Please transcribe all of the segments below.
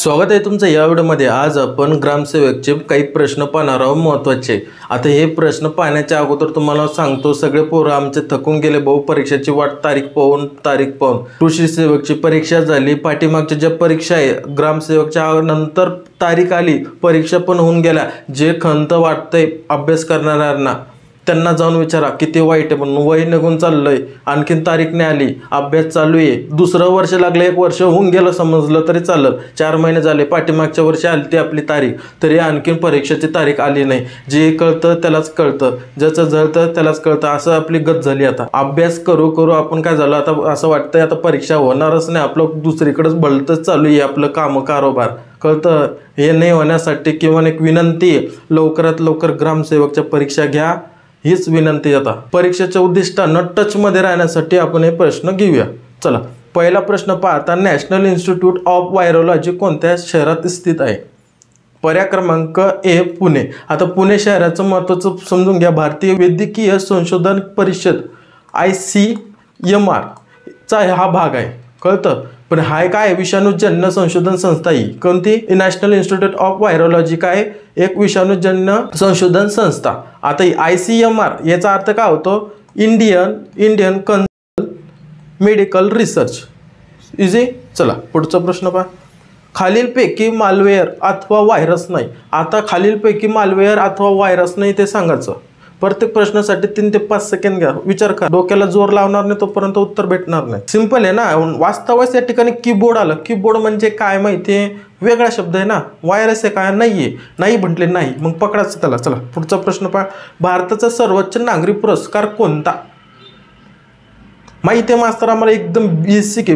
स्वागत आहे तुमचं या व्हिडिओमध्ये। आज आपण ग्रामसेवकचे काही प्रश्न पाहणार आहोत महत्त्वाचे। आता हे प्रश्न पाहण्याच्या अगोदर तुम्हाला सांगतो, सगळे पोरं आमचे थकून गेले भाऊ परीक्षेची वाट तारीख पाहून। कृषी सेवकची परीक्षा झाली, पाठीमागच्या ज्या परीक्षा आहे ग्रामसेवकच्या नंतर तारीख आली, परीक्षा पण होऊन गेल्या। जे खंत वाटतंय अभ्यास करणाऱ्यांना त्यांना जाऊन विचारा किती वाईट आहे, म्हणून वय निघून चाललंय, आणखीन तारीख नाही आली, अभ्यास चालू आहे, दुसरं वर्ष लागलं, 1 वर्ष होऊन गेलं समजलं तरी चालेल, 4 महिने झाले, पाठीमागच्या वर्षी आली ती आपली तारीख, तरी आणखीन परीक्षेची तारीख आली नाही। जे कळतं त्यालाच कळतं, ज्याचं जळतं त्यालाच कळतं, असं आपली गत झाली। आता अभ्यास करू करू आपण काय झालं, आता असं वाटतंय आता परीक्षा होणारच नाही, आपलं दुसरीकडेच भलतंच चालू आहे आपलं काम कारोबार। कळतं हे नाही होण्यासाठी किंवा एक विनंती, लवकरात लवकर ग्रामसेवकच्या परीक्षा घ्या, हीच विनंती। आता परीक्षेच्या उद्दिष्टानं टचमध्ये राहण्यासाठी आपण हे प्रश्न घेऊया। चला, पहिला प्रश्न पाहता, नॅशनल इन्स्टिट्यूट ऑफ व्हायरोलॉजी कोणत्या शहरात स्थित आहे? पर्याय क्रमांक ए पुणे। आता पुणे शहराचं महत्त्वाचं समजून घ्या। भारतीय वैद्यकीय संशोधन परिषद ICMR चा हा भाग आहे, कळतं। पण हा काय, विषाणूजन्य संशोधन संस्था ही कोणती? नॅशनल इन्स्टिट्यूट ऑफ व्हायरोलॉजी काय, एक विषाणूजन्य संशोधन संस्था। आता ICMR याचा अर्थ काय होतो? Indian council medical research. Easy. चला पुढचा प्रश्न पहा, खालीलपैकी मालवेअर अथवा व्हायरस नाही। आता खालीलपैकी मालवेअर अथवा व्हायरस नाही ते सांगायचं। प्रत्येक प्रश्नासाठी 3 ते 5 सेकंद घ्या, विचार करा, डोक्याला जोर लावणार नाही तोपर्यंत उत्तर भेटणार नाही। सिंपल आहे ना। वास्तवास या ठिकाणी कीबोर्ड आलं, कीबोर्ड म्हणजे काय माहिती आहे? वेगळा शब्द आहे ना। व्हायरस आहे काय? नाहीये, नाही म्हटले नाही, मग पकडायचं त्याला। चला पुढचा प्रश्न पहा, भारताचा सर्वोच्च नागरी पुरस्कार कोणता? माहिती आहे मास्तर आम्हाला, एकदम बेसिक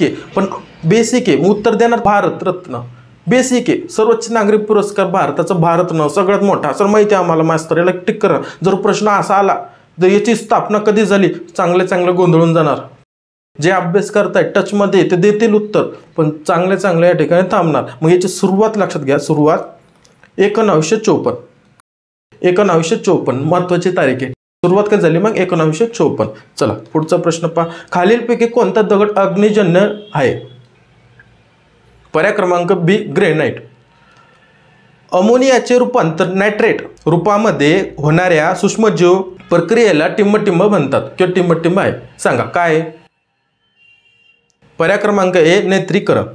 आहे, पण बेसिक आहे, उत्तर देणार भारत रत्न। बेसिक आहे, सर्वोच्च नागरी पुरस्कार भारताचा भारतरत्न सगळ्यात मोठा, सर माहिती आहे आम्हाला मास्तर, याला टिक करा। जर प्रश्न असा आला तर याची स्थापना कधी झाली, चांगले गोंधळून जाणार। जे अभ्यास करताय टचमध्ये ते देतील उत्तर, पण चांगले या ठिकाणी थांबणार। मग याची सुरुवात लक्षात घ्या, सुरुवात 1954 महत्वाची तारीख आहे। सुरुवात काय झाली मग 1954। चला पुढचा प्रश्न पहा, खालीलपैकी कोणता दगड अग्निजन्य आहे? पर्याय क्रमांक बी ग्रेनाइट। अमोनियाचे रूपांतर नायट्रेट रूपामध्ये होणाऱ्या सूक्ष्मजीव प्रक्रियेला टिंब म्हणतात किंवा टिंब आहे, सांगा काय? पर्याय क्रमांक ए नेत्रीकरण।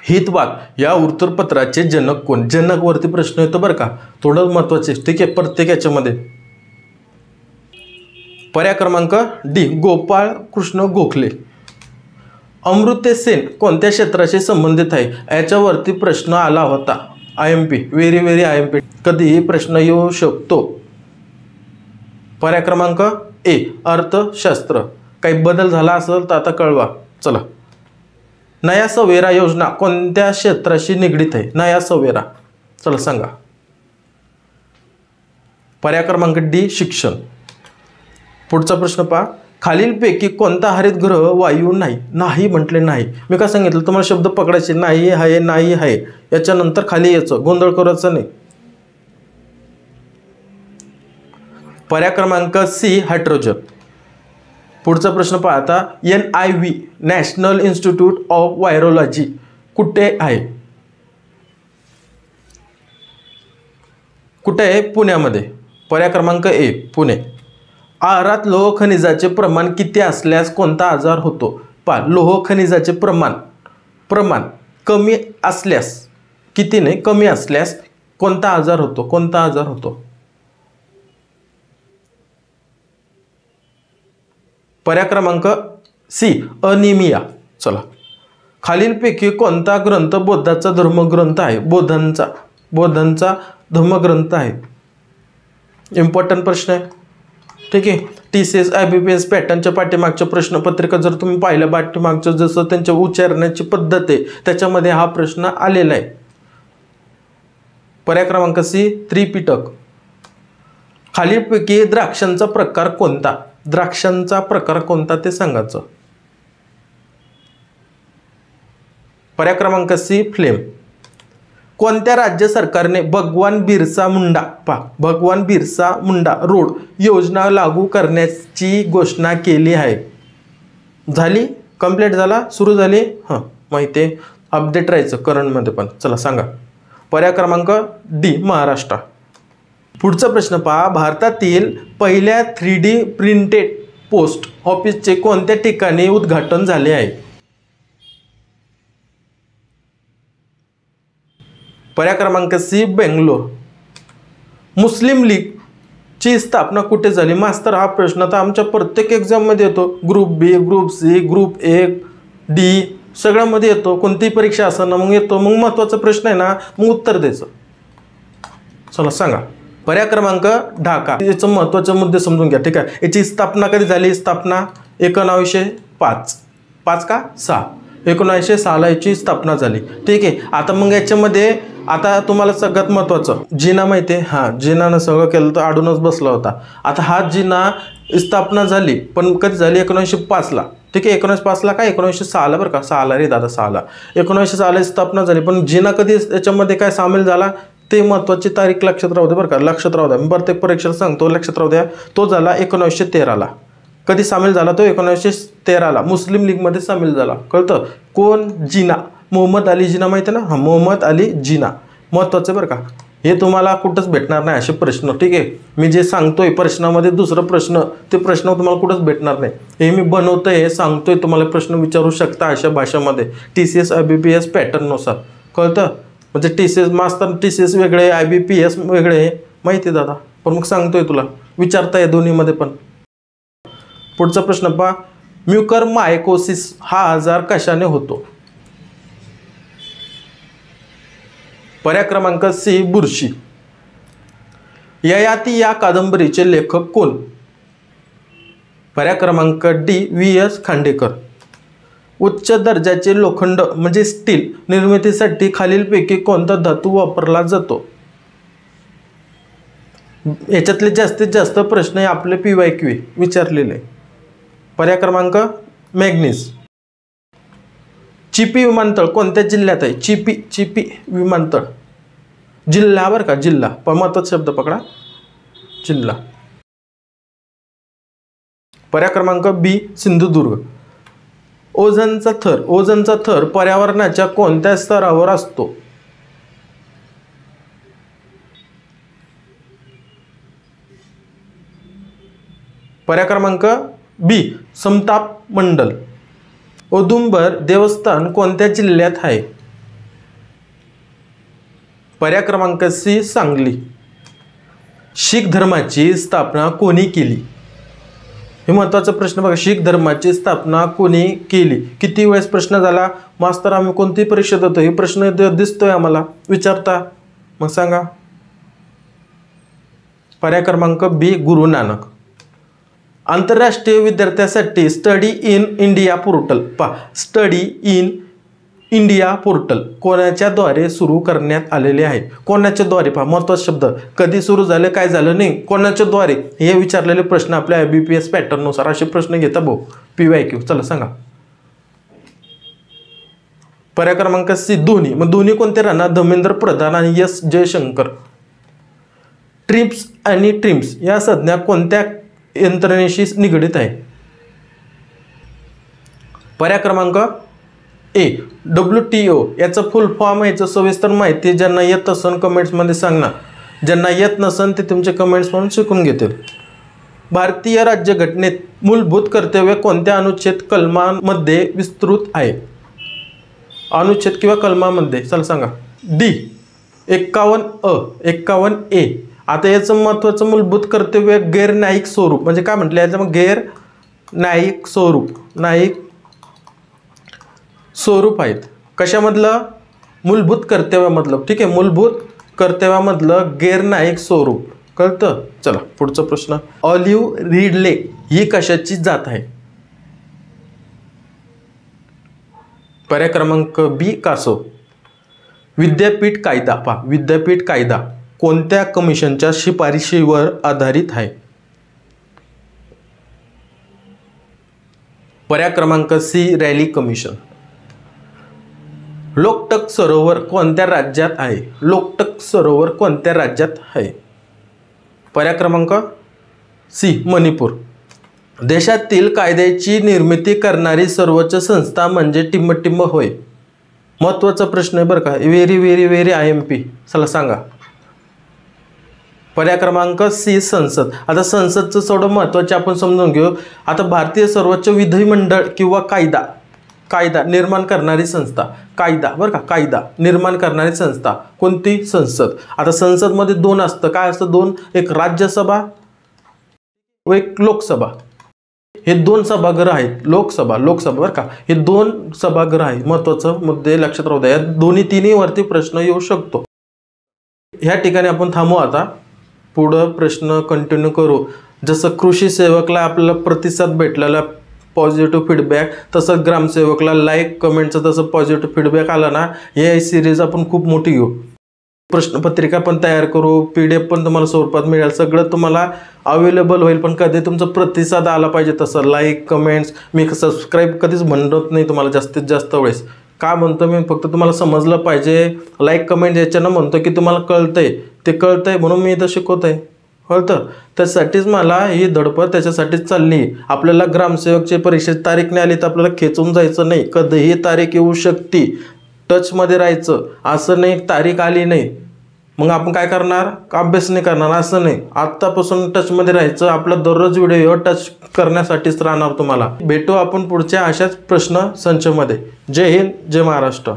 हितवाद या वृत्तपत्राचे जनक कोण? जनक वरती प्रश्न येतो बरं का, थोडं महत्वाचे, ठीक आहे, प्रत्येक याच्यामध्ये। पर्याय क्रमांक डी गोपाळ कृष्ण गोखले। अमृते सेन कोणत्या क्षेत्राशी संबंधित आहे? याच्यावरती प्रश्न आला होता, IMP, व्हेरी IMP, कधीही प्रश्न येऊ शकतो। पर्याय क्रमांक ए अर्थशास्त्र। काही बदल झाला असेल तर आता कळवा। चला, नया सवेरा योजना कोणत्या क्षेत्राशी निगडीत आहे? नया सवेरा, चला सांगा। पर्याय क्रमांक डी शिक्षण। पुढचा प्रश्न पहा, खालीलपैकी कोणता हरितगृह वायू नाही म्हटले नाही। मी काय सांगितलं तुम्हाला, शब्द पकडायचे, नाही आहे, याच्यानंतर खाली यायचं, गोंधळ करायचा नाही। पर्याय क्रमांक सी हायड्रोजन। पुढचा प्रश्न पहा आता, NIV national institute of virology कुठे आहे? कुठे आहे? पुण्यामध्ये। पर्याय क्रमांक ए पुणे। आहारात लोह खनिजाचे प्रमाण किती असल्यास कोणता आजार होतो? पहा, लोह खनिजाचे प्रमाण कमी असल्यास, किती नाही, कमी असल्यास कोणता आजार होतो? कोणता आजार होतो? पर्याय क्रमांक सी अनिमिया। चला, खालीलपैकी कोणता ग्रंथ बौद्धांचा धर्मग्रंथ आहे? बौद्धांचा धर्मग्रंथ आहे। इम्पॉर्टंट प्रश्न आहे, ठीक आहे। TCS IBPS पॅटर्नच्या पाठीमागच्या प्रश्नपत्रिका जर तुम्ही पाहिलं, पाठीमागचं जसं त्यांच्या उच्चारण्याची पद्धत आहे त्याच्यामध्ये हा प्रश्न आलेला आहे। पर्याय क्रमांक सी त्रिपिटक। खालीलपैकी द्राक्षांचा प्रकार कोणता? द्राक्षांचा प्रकार कोणता ते सांगायचं। पर्याय क्रमांक सी फ्लेम। कोणत्या राज्य सरकारने भगवान बिरसा मुंडा रोड योजना लागू करण्याची घोषणा केली आहे? झाली, कंप्लीट झाला, सुरू झाली? हां, माहिती आहे। अपडेट राहायचं करंटमध्ये पण. चला सांगा. पर्याय क्रमांक डी महाराष्ट्र. पुढचा प्रश्न पहा. भारतातील पहिल्या 3D प्रिंटेड पोस्ट ऑफिसचे कोणत्या ठिकाणी उद्घाटन झाले आहे? पर्याय क्रमांक सी बेंगलोर. मुस्लिम लीगची स्थापना कुठे झाली? मास्तर हा प्रश्न तर आमच्या प्रत्येक एक्झाममध्ये येतो. Group B, group C, group A, D सगळ्यामध्ये येतो. कोणतीही परीक्षा असं ना मग येतो. मग महत्त्वाचा प्रश्न आहे ना, मग उत्तर द्यायचं. चला सांगा. पर्याय क्रमांक ढाका. याचं महत्त्वाचे मुद्दे समजून घ्या. ठीक आहे. याची स्थापना कधी झाली? स्थापना 1905. 5 का 6? 1906ला याची स्थापना झाली. ठीक आहे. आता मग याच्यामध्ये आता तुम्हाला सगळ्यात महत्त्वाचं जिना माहिती आहे. हां, जिनानं सगळं केलं तर आडूनच बसला होता. आता हा जिना स्थापना झाली पण कधी झाली? 1905ला. ठीक आहे. 1905ला का 1906ला बरं का. 6ला रे दादा, 6ला. 1906ला स्थापना झाली पण जिना कधी याच्यामध्ये काय सामील झाला ते महत्त्वाची तारीख लक्षात राहू दे बरं का. लक्षात राहू द्या. मी प्रत्येक परीक्षेला सांगतो लक्षात राहू द्या. तो झाला 1913ला. कधी सामील झाला तो? 1913ला मुस्लिम लीगमध्ये सामील झाला. कळतं? कोण? जिना. मोहम्मद अली जिना माहिती आहे ना. हां, मोहम्मद अली जिना. महत्त्वाचं बरं का. हे तुम्हाला कुठंच भेटणार नाही असे प्रश्न. ठीक आहे. मी जे सांगतोय प्रश्नामध्ये दुसरं प्रश्न ते प्रश्न तुम्हाला कुठंच भेटणार नाही. हे मी बनवतोय सांगतोय तुम्हाला प्रश्न विचारू शकता अशा भाषेमध्ये TCS IBPS पॅटर्ननुसार. कळतं? म्हणजे TCS मास्तर TCS वेगळे, IBPS वेगळे माहिती आहे दादा. पण मग सांगतोय तुला विचारताय दोन्हीमध्ये पण. पुढचा प्रश्न पहा. म्युकरमायकोसिस हा आजार कशाने होतो? पर्याय क्रमांक सी बुरशी. ययाती या कादंबरीचे लेखक कोण? पर्याय क्रमांक डी VS खांडेकर. उच्च दर्जाचे लोखंड म्हणजे स्टील निर्मितीसाठी खालीलपैकी कोणता धातू वापरला जातो? याच्यातले जास्तीत जास्त प्रश्न हे आपले PYQ विचारलेले. पर्याय क्रमांक मॅग्नीज. चिपी विमानतळ कोणत्या जिल्ह्यात आहे? चिपी विमानतळ. जिल्हा बरं का, जिल्हा. महत्त्वाचा शब्द पकडा, जिल्हा. पर्याय क्रमांक बी सिंधुदुर्ग. ओझोनचा थर पर्यावरणाच्या कोणत्या स्तरावर असतो? पर्याय क्रमांक बी समताप मंडल. औदुंबर देवस्थान कोणत्या जिल्ह्यात आहे? पर्याय क्रमांक सी सांगली. शीख धर्माची स्थापना कोणी केली? हे महत्त्वाचा प्रश्न बघा. शीख धर्माची स्थापना कोणी केली? किती वेळेस प्रश्न झाला? मास्तर आम्ही कोणती परीक्षा देतो हे प्रश्न दिसतोय आम्हाला विचारता. मग सांगा. पर्याय क्रमांक बी गुरु नानक. आंतरराष्ट्रीय विद्यार्थ्यांसाठी study in India portal study in India portal कोणाच्या द्वारे सुरू करण्यात आलेले आहे? कोणाच्या द्वारे? महत्त्वाचा शब्द. कधी सुरू झाले, काय झालं नाही, कोणाच्या द्वारे हे विचारलेले प्रश्न आपल्या IBPS पॅटर्ननुसार असे प्रश्न घेता भाऊ PYQ. चला सांगा. पर्याय क्रमांक सी दोन्ही. मग दोन्ही कोणते राहणार? धर्मेंद्र प्रधान आणि S जयशंकर. ट्रिप्स आणि ट्रिम्स या संज्ञा कोणत्या यंत्रणेशी निगडित आहे? पर्याय क्रमांक ए WTO. याचं फुल फॉर्म याचं सविस्तर माहिती ज्यांना येत असेल कमेंट्समध्ये सांगणार. ज्यांना येत नसेल ते तुमचे कमेंट्स म्हणून शिकून घेतील. भारतीय राज्यघटनेत मूलभूत कर्तव्य कोणत्या अनुच्छेद कलमांमध्ये विस्तृत आहे? अनुच्छेद किंवा कलमामध्ये? चला सांगा. D 51A. आता याचं महत्त्वाचं मूलभूत कर्तव्य गैर न्यायिक स्वरूप म्हणजे काय म्हटलं याचं? मग गैर न्यायिक स्वरूप आहेत. कशामधलं? मूलभूत कर्तव्यामधलं. ठीक आहे. मूलभूत कर्तव्यामधलं गैर न्यायिक स्वरूप. कळतं? चला पुढचा प्रश्न. ऑलिव्ह रिडले ही कशाची जात आहे? पर्याय क्रमांक बी कासव. विद्यापीठ कायदा कोणत्या कमिशनच्या शिफारशीवर आधारित आहे? पर्याय क्रमांक सी रॅली कमिशन. लोकटक सरोवर कोणत्या राज्यात आहे? पर्याय क्रमांक सी मणिपूर. देशातील कायद्याची निर्मिती करणारी सर्वोच्च संस्था म्हणजे टिंबटिंब होय. महत्त्वाचा प्रश्न आहे बरं का, व्हेरी व्हेरी व्हेरी IMP. चला सांगा. पर्याय क्रमांक सी संसद. आता संसदचं थोडं महत्त्वाचे आपण समजून घेऊ. आता भारतीय सर्वोच्च विधिमंडळ किंवा कायदा निर्माण करणारी संस्था, कायदा बरं का, कायदा निर्माण करणारी संस्था कोणती? संसद. आता संसदमध्ये दोन असतं. काय असतं? दोन. एक राज्यसभा व एक लोकसभा. हे दोन सभागृह आहेत. लोकसभा बरं का, हे दोन सभागृह आहेत. महत्त्वाचं मुद्दे लक्षात राहू द्या. या दोन्ही तिन्ही वरती प्रश्न येऊ शकतो. ह्या ठिकाणी आपण थांबू. आता पुढं प्रश्न कंटिन्यू करू. जसं कृषी सेवकला आपल्याला प्रतिसाद भेटलेला पॉझिटिव्ह फीडबॅक, तसं ग्रामसेवकला लाईक कमेंटचं तसं पॉझिटिव्ह फीडबॅक आला ना, हे सिरीज आपण खूप मोठी घेऊ. प्रश्नपत्रिका पण तयार करू, PDF पण तुम्हाला स्वरूपात मिळेल. सगळं तुम्हाला अवेलेबल होईल. पण कधी तुमचा प्रतिसाद आला पाहिजे तसं लाईक कमेंट्स. मी सबस्क्राईब कधीच म्हणत नाही तुम्हाला जास्तीत जास्त वेळेस. का म्हणतो मी? फक्त तुम्हाला समजलं पाहिजे. लाईक कमेंट याच्यानं म्हणतो की तुम्हाला कळतंय, ते कळतंय म्हणून मी इथं शिकवतोय. कळतं? त्यासाठीच मला ही धडपड त्याच्यासाठीच चालली. आपल्याला ग्रामसेवकची परीक्षेची तारीख नाही आली तर आपल्याला खेचून जायचं नाही. कधीही तारीख येऊ शकते. टचमध्ये राहायचं. असं नाही तारीख आली नाही मग आपण काय करणार? अभ्यास नाही करणार असं नाही. आत्तापासून टचमध्ये राहायचं. आपला दररोज व्हिडिओ टच करण्यासाठीच राहणार तुम्हाला. भेटू आपण पुढच्या अशाच प्रश्न संचमध्ये. जय हिंद, जय महाराष्ट्र.